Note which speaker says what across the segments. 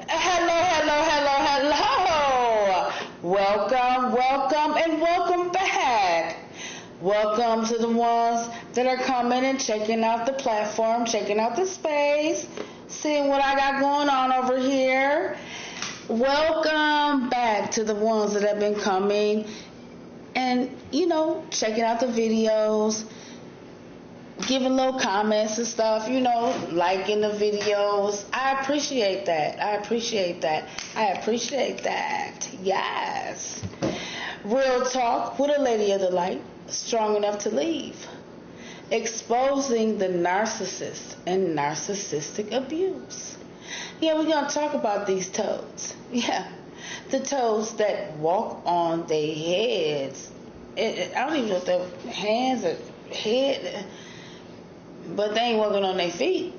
Speaker 1: Hello, hello, hello, hello. Welcome, and welcome back. Welcome to the ones that are coming and checking out the platform, checking out the space, seeing what I got going on over here. Welcome back to the ones that have been coming and, checking out the videos, giving little comments and stuff, liking the videos. I appreciate that. Yes. Real talk with a lady of the light, strong enough to leave. Exposing the narcissist and narcissistic abuse. Yeah, we're going to talk about these toads. Yeah. The toads that walk on their heads. I don't even know if their hands or head, but they ain't walking on their feet.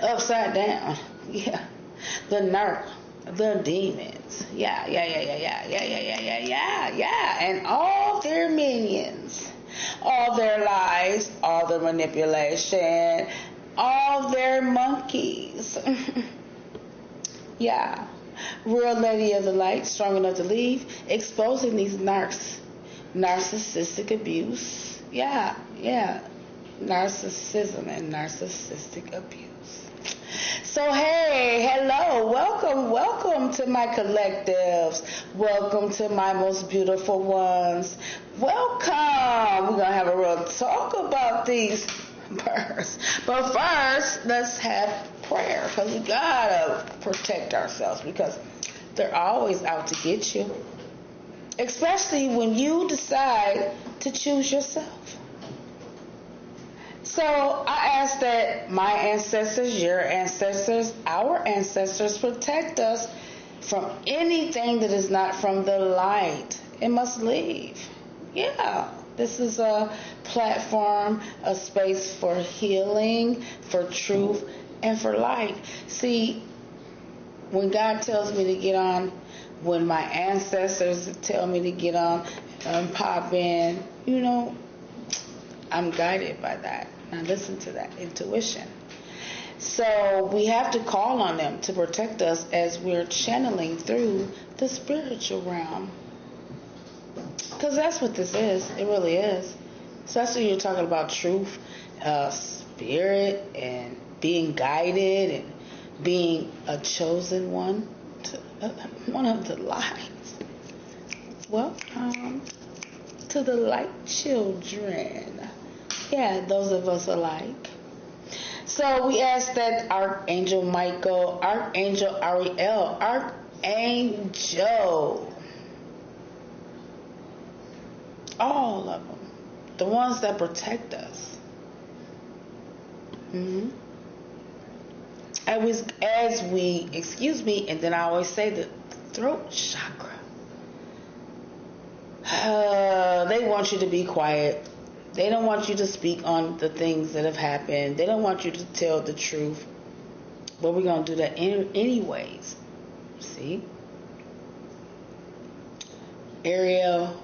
Speaker 1: Upside down. Yeah. The demons. Yeah. And all their minions. All their lies, all their manipulation, all their monkeys. Yeah. Real lady of the light, strong enough to leave, exposing these narcissistic abuse. Yeah. Narcissism and narcissistic abuse. So hey, hello, welcome to my collectives. Welcome to my most beautiful ones. Welcome. We're gonna have a real talk about these birds. But first, let's have prayer, because we gotta protect ourselves, because they're always out to get you. Especially when you decide to choose yourself. So I ask that my ancestors, your ancestors, our ancestors protect us from anything that is not from the light. It must leave. Yeah. This is a platform, a space for healing, for truth, and for light. See, when God tells me to get on, when my ancestors tell me to get on and pop in, I'm guided by that. Now listen to that intuition. So we have to call on them to protect us as we're channeling through the spiritual realm. Because that's what this is. It really is. Especially you're talking about truth, spirit, and being guided, and being a chosen one, one of the lights. Welcome to the light children. Yeah, those of us alike. So we ask that Archangel Michael, Archangel Ariel, Archangel, all of them, the ones that protect us. As we, and then I always say the throat chakra. They want you to be quiet. They don't want you to speak on the things that have happened. They don't want you to tell the truth. But we're going to do that anyways. See? Ariel,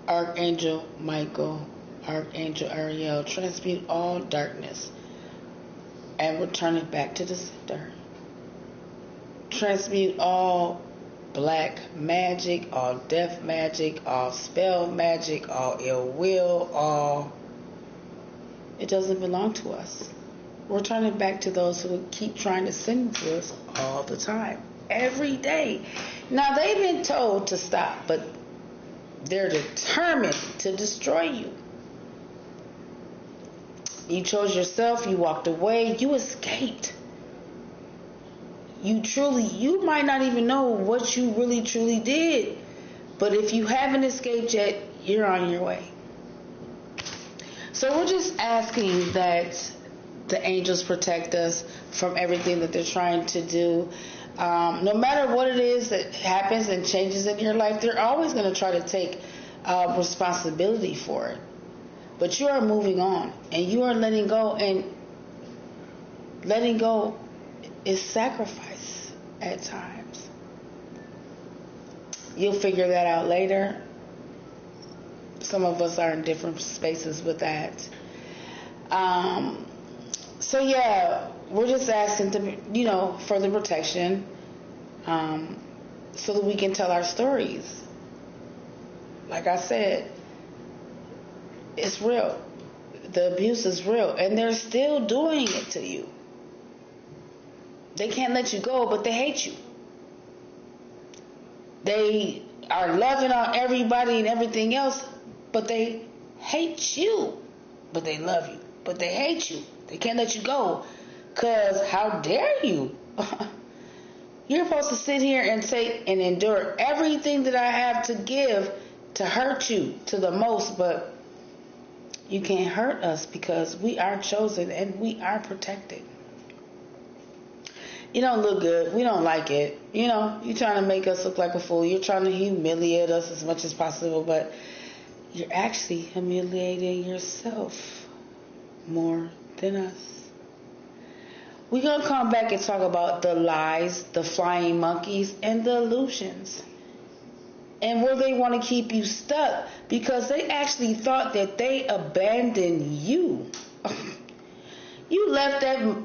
Speaker 1: Archangel Michael, Archangel Ariel, transmute all darkness and return it back to the center. Transmute all black magic, all death magic, all spell magic, all ill will, all... It doesn't belong to us. Return it back to those who keep trying to send it to us all the time, every day. Now, they've been told to stop, but they're determined to destroy you. You chose yourself, you walked away, you escaped. You might not even know what you really truly did. But if you haven't escaped yet, you're on your way. So we're just asking that the angels protect us from everything that they're trying to do. No matter what it is that happens and changes in your life, they're always going to try to take responsibility for it. But you are moving on, and you are letting go, and letting go is sacrifice at times. You'll figure that out later. Some of us are in different spaces with that. So yeah, we're just asking to, for the protection, so that we can tell our stories. Like I said, it's real. The abuse is real, and they're still doing it to you. They can't let you go, but they hate you. They are loving on everybody and everything else, but they hate you. But they love you, but they hate you. They can't let you go, because how dare you? You're supposed to sit here and take and endure everything that I have to give to hurt you to the most, but you can't hurt us because we are chosen and we are protected. You don't look good. We don't like it. You're trying to make us look like a fool. You're trying to humiliate us as much as possible, but you're actually humiliating yourself more than us. We're going to come back and talk about the lies, the flying monkeys, and the illusions. And where they want to keep you stuck because they actually thought that they abandoned you. You left that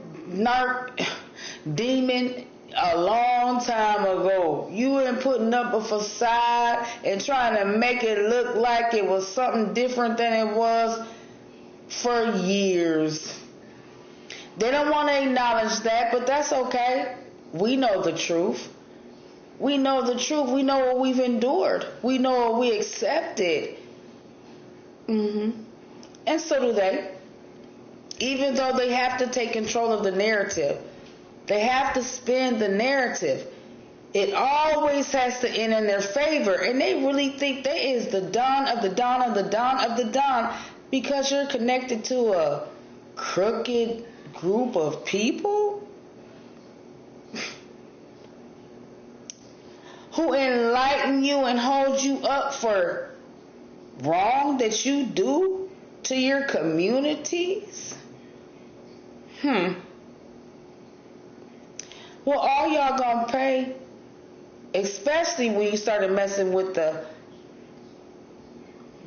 Speaker 1: demon a long time ago. You weren't putting up a facade and trying to make it look like it was something different than it was for years. They don't want to acknowledge that, but that's okay. We know the truth. We know the truth. We know what we've endured. We know what we accepted. And so do they. Even though they have to take control of the narrative. They have to spin the narrative. It always has to end in their favor. And they really think that is the dawn of the dawn of the dawn of the dawn because you're connected to a crooked group of people who enlighten you and hold you up for wrong that you do to your communities. Well, all y'all gonna pay, especially when you started messing with the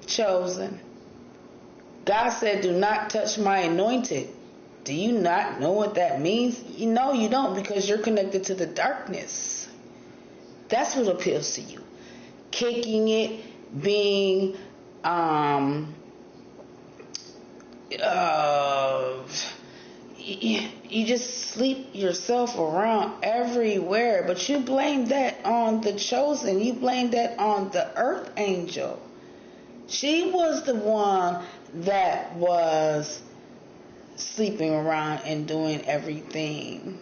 Speaker 1: chosen. God said, do not touch my anointed. Do you not know what that means? You know you don't, because you're connected to the darkness. That's what appeals to you. Kicking it, being you just sleep yourself around everywhere, but you blame that on the chosen. You blame that on the earth angel. She was the one that was sleeping around and doing everything.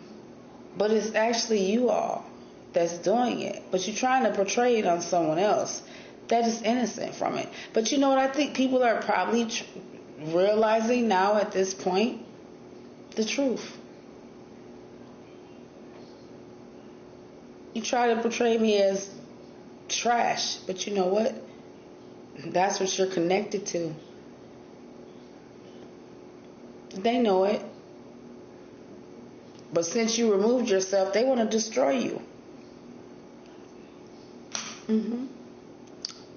Speaker 1: But it's actually you all that's doing it. But you're trying to portray it on someone else that is innocent from it. But you know what I think people are probably realizing now at this point? The truth. You try to portray me as trash, but you know what? That's what you're connected to. They know it. But since you removed yourself, they want to destroy you.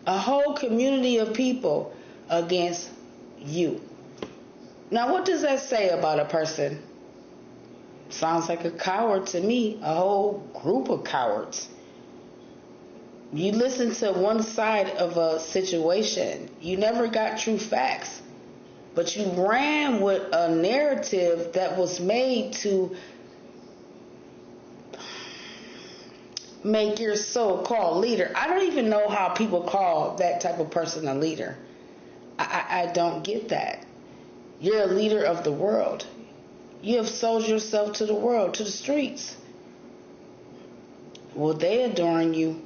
Speaker 1: A whole community of people against you. Now, what does that say about a person? Sounds like a coward to me. A whole group of cowards. You listen to one side of a situation. You never got true facts. But you ran with a narrative that was made to make your so-called leader. I don't even know how people call that type of person a leader. I don't get that. You're a leader of the world. You have sold yourself to the world, to the streets. Well, they adoring you.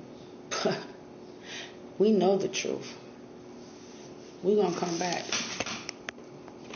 Speaker 1: We know the truth. We're going to come back.